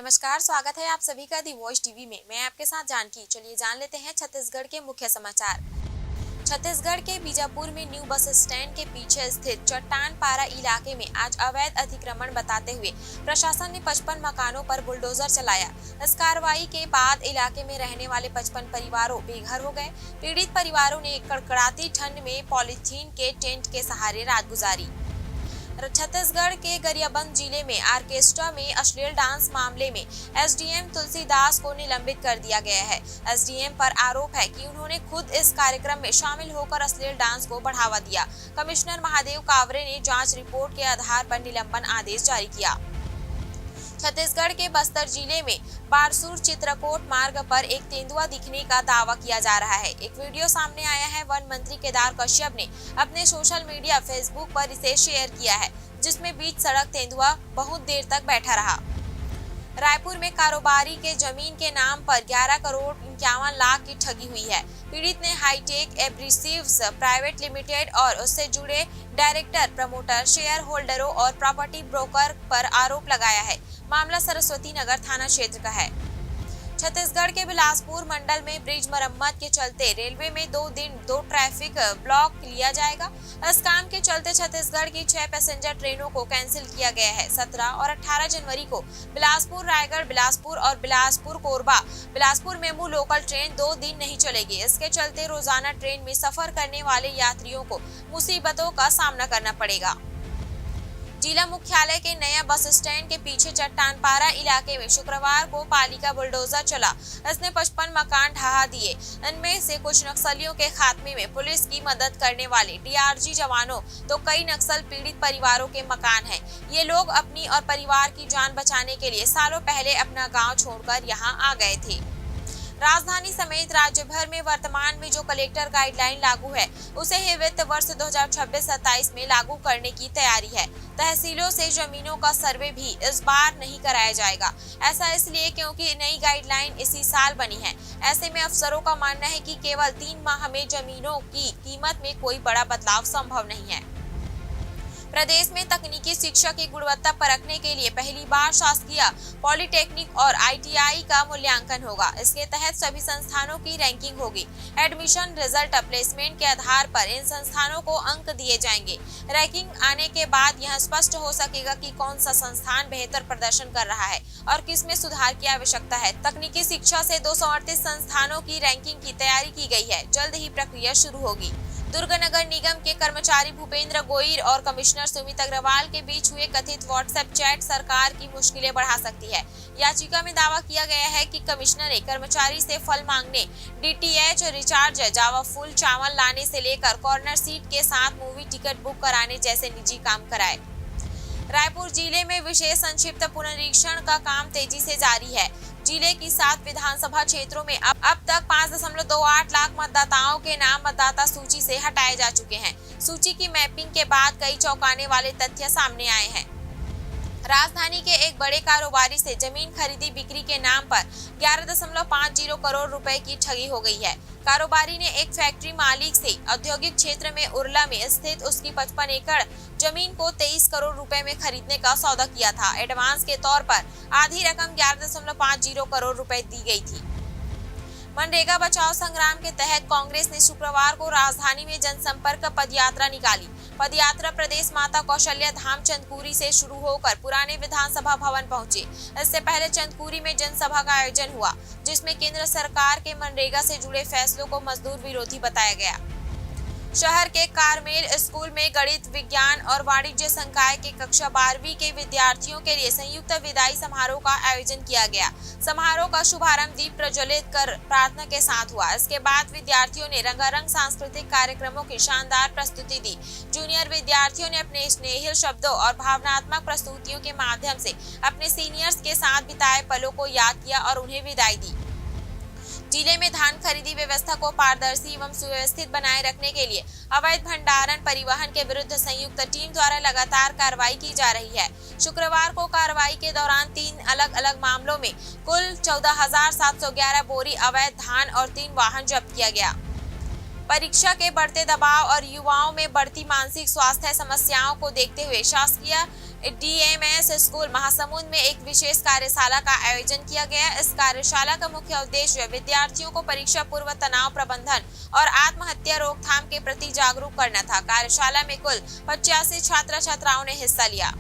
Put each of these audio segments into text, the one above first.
नमस्कार, स्वागत है आप सभी का दी वॉइस टीवी में। मैं आपके साथ जानकी। चलिए जान लेते हैं छत्तीसगढ़ के मुख्य समाचार। छत्तीसगढ़ के बीजापुर में न्यू बस स्टैंड के पीछे स्थित चट्टान पारा इलाके में आज अवैध अतिक्रमण बताते हुए प्रशासन ने 55 मकानों पर बुलडोजर चलाया। इस कार्रवाई के बाद इलाके में रहने वाले 55 परिवारों बेघर हो गए। पीड़ित परिवारों ने कड़कड़ाती ठंड में पॉलीथीन के टेंट के सहारे रात गुजारी। छत्तीसगढ़ के गरियाबंद जिले में ऑर्केस्ट्रा में अश्लील डांस मामले में एसडीएम तुलसीदास को निलंबित कर दिया गया है। एसडीएम पर आरोप है कि उन्होंने खुद इस कार्यक्रम में शामिल होकर अश्लील डांस को बढ़ावा दिया। कमिश्नर महादेव कावरे ने जांच रिपोर्ट के आधार पर निलंबन आदेश जारी किया। छत्तीसगढ़ के बस्तर जिले में बारसूर चित्रकोट मार्ग पर एक तेंदुआ दिखने का दावा किया जा रहा है। एक वीडियो सामने आया है। वन मंत्री केदार कश्यप ने अपने सोशल मीडिया फेसबुक पर इसे शेयर किया है, जिसमें बीच सड़क तेंदुआ बहुत देर तक बैठा रहा। रायपुर में कारोबारी के जमीन के नाम पर 11 करोड़ 51 लाख की ठगी हुई है। पीड़ित ने हाईटेक एब्रेसिव्स प्राइवेट लिमिटेड और उससे जुड़े डायरेक्टर, प्रमोटर, शेयर होल्डरों और प्रॉपर्टी ब्रोकर पर आरोप लगाया है। मामला सरस्वती नगर थाना क्षेत्र का है। छत्तीसगढ़ के बिलासपुर मंडल में ब्रिज मरम्मत के चलते रेलवे में 2 दिन 2 ट्रैफिक ब्लॉक लिया जाएगा। इस काम के चलते छत्तीसगढ़ की 6 पैसेंजर ट्रेनों को कैंसिल किया गया है। 17 और 18 जनवरी को बिलासपुर रायगढ़, बिलासपुर और Bilaspur Korba, Bilaspur MEMU local train 2 दिन नहीं चलेगी। इसके चलते रोजाना ट्रेन में सफर करने वाले यात्रियों को मुसीबतों का सामना करना पड़ेगा। जिला मुख्यालय के नया बस स्टैंड के पीछे चट्टानपारा इलाके में शुक्रवार को पालिका बुलडोजर चला। इसने 55 मकान ढहा दिए। इनमें से कुछ नक्सलियों के खात्मे में पुलिस की मदद करने वाले डीआरजी जवानों तो कई नक्सल पीड़ित परिवारों के मकान हैं। ये लोग अपनी और परिवार की जान बचाने के लिए सालों पहले अपना गाँव छोड़कर यहाँ आ गए थे। राजधानी समेत राज्य भर में वर्तमान में जो कलेक्टर गाइडलाइन लागू है, उसे ही वित्त वर्ष 2026-27 में लागू करने की तैयारी है। तहसीलों से जमीनों का सर्वे भी इस बार नहीं कराया जाएगा। ऐसा इसलिए क्योंकि नई गाइडलाइन इसी साल बनी है। ऐसे में अफसरों का मानना है कि केवल 3 माह में जमीनों की कीमत में कोई बड़ा बदलाव संभव नहीं है। प्रदेश में तकनीकी शिक्षा की गुणवत्ता परखने के लिए पहली बार शासकीय पॉलिटेक्निक और आईटीआई का मूल्यांकन होगा। इसके तहत सभी संस्थानों की रैंकिंग होगी। एडमिशन रिजल्ट, प्लेसमेंट के आधार पर इन संस्थानों को अंक दिए जाएंगे। रैंकिंग आने के बाद यह स्पष्ट हो सकेगा कि कौन सा संस्थान बेहतर प्रदर्शन कर रहा है और किस में सुधार की आवश्यकता है। तकनीकी शिक्षा से 238 संस्थानों की रैंकिंग की तैयारी की गई है। जल्द ही प्रक्रिया शुरू होगी। दुर्ग नगर निगम के कर्मचारी भूपेंद्र गोयल और कमिश्नर सुमित अग्रवाल के बीच हुए कथित व्हाट्सएप चैट सरकार की मुश्किलें बढ़ा सकती है। याचिका में दावा किया गया है कि कमिश्नर ने कर्मचारी से फल मांगने, डीटीएच रिचार्ज, जावा फुल चावल लाने से लेकर कॉर्नर सीट के साथ मूवी टिकट बुक कराने जैसे निजी काम कराए। रायपुर जिले में विशेष संक्षिप्त पुनरीक्षण का काम तेजी से जारी है। जिले की 7 विधानसभा क्षेत्रों में अब तक 5.28 लाख मतदाताओं के नाम मतदाता सूची से हटाए जा चुके हैं। सूची की मैपिंग के बाद कई चौंकाने वाले तथ्य सामने आए हैं। राजधानी के एक बड़े कारोबारी से जमीन खरीदी बिक्री के नाम पर 11.50 करोड़ रुपए की ठगी हो गई है। कारोबारी ने एक फैक्ट्री मालिक से औद्योगिक क्षेत्र में उरला में स्थित उसकी 55 एकड़ जमीन को 23 करोड़ रुपए में खरीदने का सौदा किया था। एडवांस के तौर पर आधी रकम 11.50 करोड़ रुपए दी गई थी। मनरेगा बचाओ संग्राम के तहत कांग्रेस ने शुक्रवार को राजधानी में जनसंपर्क पदयात्रा निकाली। पदयात्रा प्रदेश माता कौशल्या धाम चंदकुरी से शुरू होकर पुराने विधानसभा भवन पहुंचे। इससे पहले चंदकुरी में जनसभा का आयोजन हुआ, जिसमें केंद्र सरकार के मनरेगा से जुड़े फैसलों को मजदूर विरोधी बताया गया। शहर के कारमेल स्कूल में गणित, विज्ञान और वाणिज्य संकाय के कक्षा 12वीं के विद्यार्थियों के लिए संयुक्त विदाई समारोह का आयोजन किया गया। समारोह का शुभारंभ दीप प्रज्वलित कर प्रार्थना के साथ हुआ। इसके बाद विद्यार्थियों ने रंगारंग सांस्कृतिक कार्यक्रमों की शानदार प्रस्तुति दी। जूनियर विद्यार्थियों ने अपने स्नेहिल शब्दों और भावनात्मक प्रस्तुतियों के माध्यम से अपने सीनियर्स के साथ बिताए पलों को याद किया और उन्हें विदाई दी। जिले में धान खरीदी व्यवस्था को पारदर्शी एवं सुव्यवस्थित बनाए रखने के लिए अवैध भंडारण परिवहन के विरुद्ध संयुक्त टीम द्वारा लगातार कार्रवाई की जा रही है। शुक्रवार को कार्रवाई के दौरान 3 अलग-अलग मामलों में कुल 14,711 बोरी अवैध धान और 3 वाहन जब्त किया गया। परीक्षा के बढ़ते दबाव और युवाओं में बढ़ती मानसिक स्वास्थ्य समस्याओं को देखते हुए शासकीय DMS स्कूल महासमुंद में एक विशेष कार्यशाला का आयोजन किया गया। इस कार्यशाला का मुख्य उद्देश्य विद्यार्थियों को परीक्षा पूर्व तनाव प्रबंधन और आत्महत्या रोकथाम के प्रति जागरूक करना था। कार्यशाला में कुल 85 छात्र छात्राओं ने हिस्सा लिया।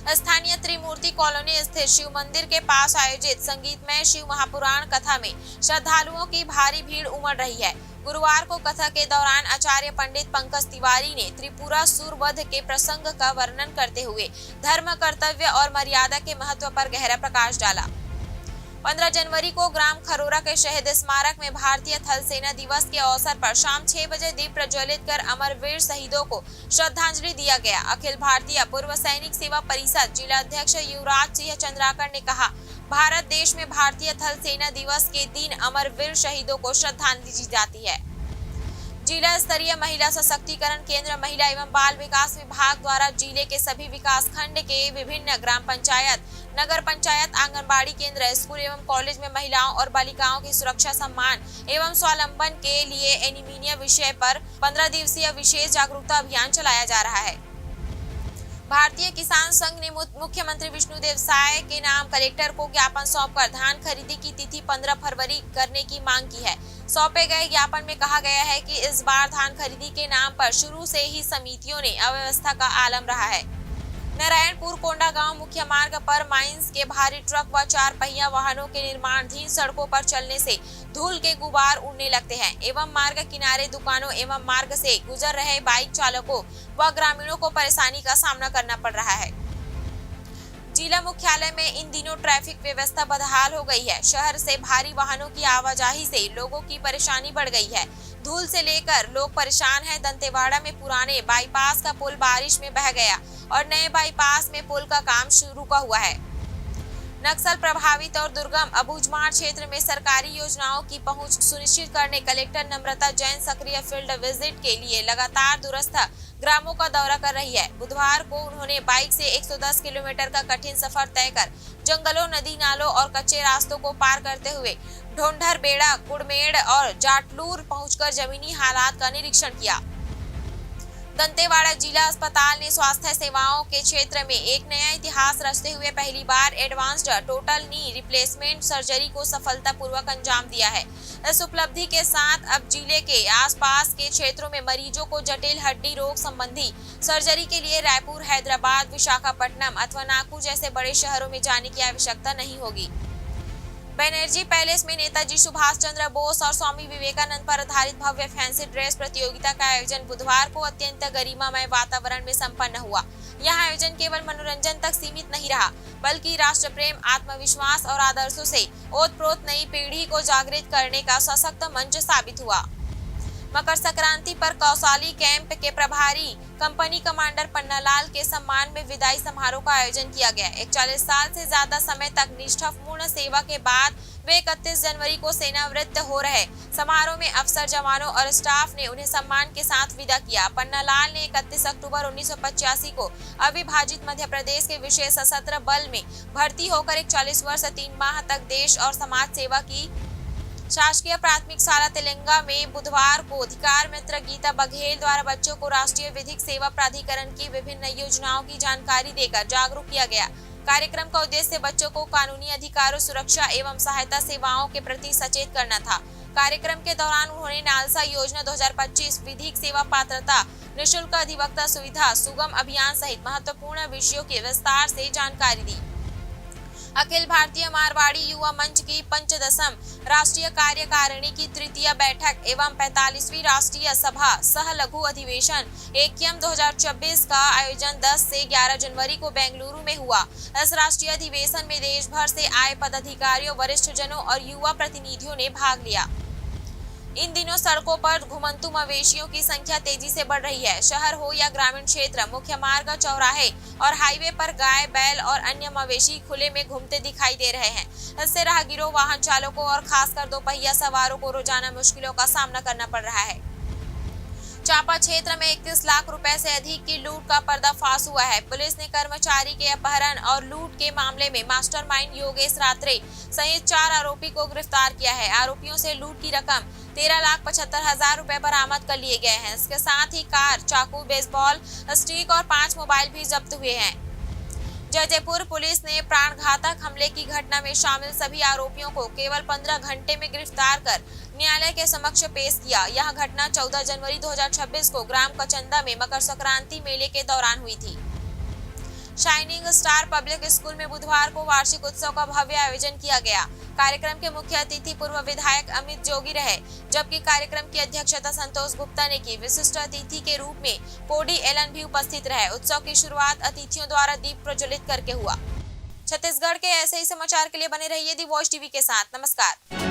स्थानीय त्रिमूर्ति कॉलोनी स्थित शिव मंदिर के पास आयोजित संगीतमय शिव महापुराण कथा में श्रद्धालुओं की भारी भीड़ उमड़ रही है। गुरुवार को कथा के दौरान आचार्य पंडित पंकज तिवारी ने त्रिपुरा सूरवध के प्रसंग का वर्णन करते हुए धर्म, कर्तव्य और मर्यादा के महत्व पर गहरा प्रकाश डाला। 15 जनवरी को ग्राम खरोरा के शहीद स्मारक में भारतीय थल सेना दिवस के अवसर पर शाम 6 बजे दीप प्रज्वलित कर अमरवीर शहीदों को श्रद्धांजलि दिया गया। अखिल भारतीय पूर्व सैनिक सेवा परिषद जिला अध्यक्ष युवराज सिंह चंद्राकर ने कहा, भारत देश में भारतीय थल सेना दिवस के दिन अमरवीर शहीदों को श्रद्धांजलि दी जाती है। जिला स्तरीय महिला सशक्तिकरण केंद्र महिला एवं बाल विकास विभाग द्वारा जिले के सभी विकास खंड के विभिन्न ग्राम पंचायत, नगर पंचायत, आंगनबाड़ी केंद्र, स्कूल एवं कॉलेज में महिलाओं और बालिकाओं की सुरक्षा, सम्मान एवं स्वावलंबन के लिए एनीमिया विषय पर 15 दिवसीय विशेष जागरूकता अभियान चलाया जा रहा है। भारतीय किसान संघ ने मुख्यमंत्री विष्णुदेव साय के नाम कलेक्टर को ज्ञापन सौंपकर धान खरीदी की तिथि 15 फरवरी करने की मांग की है। सौंपे गए ज्ञापन में कहा गया है कि इस बार धान खरीदी के नाम पर शुरू से ही समितियों ने अव्यवस्था का आलम रहा है। नारायणपुर कोंडागांव मुख्य मार्ग पर माइंस के भारी ट्रक व 4 पहिया वाहनों के निर्माणाधीन सड़कों पर चलने से धूल के गुबार उड़ने लगते हैं एवं मार्ग किनारे दुकानों एवं मार्ग से गुजर रहे बाइक चालकों व ग्रामीणों को परेशानी का सामना करना पड़ रहा है। जिला मुख्यालय में इन दिनों ट्रैफिक व्यवस्था बदहाल हो गई है। शहर से भारी वाहनों की आवाजाही से लोगों की परेशानी बढ़ गई है। धूल से लेकर लोग परेशान हैं। दंतेवाड़ा में पुराने बाईपास का पुल बारिश में बह गया और नए बाईपास में पुल का काम शुरू हुआ है। नक्सल प्रभावित और दुर्गम अबूझमाड़ क्षेत्र में सरकारी योजनाओं की पहुंच सुनिश्चित करने कलेक्टर नम्रता जैन सक्रिय फील्ड विजिट के लिए लगातार दूरस्थ ग्रामों का दौरा कर रही है। बुधवार को उन्होंने बाइक से 110 किलोमीटर का कठिन सफर तय कर जंगलों, नदी नालों और कच्चे रास्तों को पार करते हुए ढोंढर, बेड़ा, कुड़मेड़ और जाटलूर पहुंचकर जमीनी हालात का निरीक्षण किया। दंतेवाड़ा जिला अस्पताल ने स्वास्थ्य सेवाओं के क्षेत्र में एक नया इतिहास रचते हुए पहली बार advanced total knee replacement surgery को सफलतापूर्वक अंजाम दिया है। इस उपलब्धि के साथ अब जिले के आसपास के क्षेत्रों में मरीजों को जटिल हड्डी रोग संबंधी सर्जरी के लिए रायपुर, हैदराबाद, विशाखापट्टनम अथवा नागपुर जैसे बड़े शहरों में जाने की आवश्यकता नहीं होगी। बैनर्जी पैलेस में नेताजी सुभाष चंद्र बोस और स्वामी विवेकानंद पर आधारित भव्य फैंसी ड्रेस प्रतियोगिता का आयोजन बुधवार को अत्यंत गरिमामय वातावरण में संपन्न हुआ। यह आयोजन केवल मनोरंजन तक सीमित नहीं रहा, बल्कि राष्ट्र प्रेम, आत्मविश्वास और आदर्शों से ओतप्रोत नई पीढ़ी को जागृत करने का सशक्त मंच साबित हुआ। मकर संक्रांति पर कौसाली कैंप के प्रभारी कंपनी कमांडर पन्नालाल के सम्मान में विदाई समारोह का आयोजन किया गया। 41 साल से ज्यादा समय तक निष्ठापूर्ण सेवा के बाद वे 31 जनवरी को सेनावृत्त हो रहे समारोह में अफसर, जवानों और स्टाफ ने उन्हें सम्मान के साथ विदा किया। पन्नालाल ने 31 अक्टूबर 1985 को अविभाजित मध्य प्रदेश के विशेष सशस्त्र बल में भर्ती होकर 41 वर्ष 3 माह तक देश और समाज सेवा की। शासकीय प्राथमिक शाला तेलंगा में बुधवार को अधिकार मित्र गीता बघेल द्वारा बच्चों को राष्ट्रीय विधिक सेवा प्राधिकरण की विभिन्न योजनाओं की जानकारी देकर जागरूक किया गया। कार्यक्रम का उद्देश्य बच्चों को कानूनी अधिकारों, सुरक्षा एवं सहायता सेवाओं के प्रति सचेत करना था। कार्यक्रम के दौरान उन्होंने नालसा योजना 2025, विधिक सेवा पात्रता, निःशुल्क अधिवक्ता सुविधा, सुगम अभियान सहित महत्वपूर्ण विषयों की विस्तार से जानकारी दी। अखिल भारतीय मारवाड़ी युवा मंच की 15वीं राष्ट्रीय कार्यकारिणी की तृतीय बैठक एवं 45वीं राष्ट्रीय सभा सह लघु अधिवेशन एक्यम 2024 का आयोजन 10 से 11 जनवरी को बेंगलुरु में हुआ। इस राष्ट्रीय अधिवेशन में देश भर से आए पदाधिकारियों, वरिष्ठ जनों और युवा प्रतिनिधियों ने भाग लिया। इन दिनों सड़कों पर घुमंतु मवेशियों की संख्या तेजी से बढ़ रही है। शहर हो या ग्रामीण क्षेत्र, मुख्य मार्ग, चौराहे और हाईवे पर गाय, बैल और अन्य मवेशी खुले में घूमते दिखाई दे रहे हैं। इससे राहगीरों, वाहन चालकों और खासकर दोपहिया सवारों को रोजाना मुश्किलों का सामना करना पड़ रहा है। चापा क्षेत्र में 31 लाख रुपए से अधिक की लूट का पर्दाफाश हुआ है। पुलिस ने कर्मचारी के अपहरण और लूट के मामले में मास्टरमाइंड योगेश रात्रे सहित 4 आरोपी को गिरफ्तार किया है। आरोपियों से लूट की रकम 13,75,000 रुपए बरामद कर लिए गए हैं। इसके साथ ही कार, चाकू, बेसबॉल स्टिक और 5 मोबाइल भी जब्त हुए हैं। जयदेवपुर पुलिस ने प्राणघातक हमले की घटना में शामिल सभी आरोपियों को केवल 15 घंटे में गिरफ्तार कर न्यायालय के समक्ष पेश किया। यह घटना 14 जनवरी 2026 को ग्राम कचंदा में मकर संक्रांति मेले के दौरान हुई थी। शाइनिंग स्टार पब्लिक स्कूल में बुधवार को वार्षिक उत्सव का भव्य आयोजन किया गया। कार्यक्रम के मुख्य अतिथि पूर्व विधायक अमित जोगी रहे, जबकि कार्यक्रम की अध्यक्षता संतोष गुप्ता ने की। विशिष्ट अतिथि के रूप में पोडी एलन भी उपस्थित रहे। उत्सव की शुरुआत अतिथियों द्वारा दीप प्रज्वलित करके हुआ। छत्तीसगढ़ के ऐसे ही समाचार के लिए बने रहिए दी वॉइस टीवी के साथ। नमस्कार।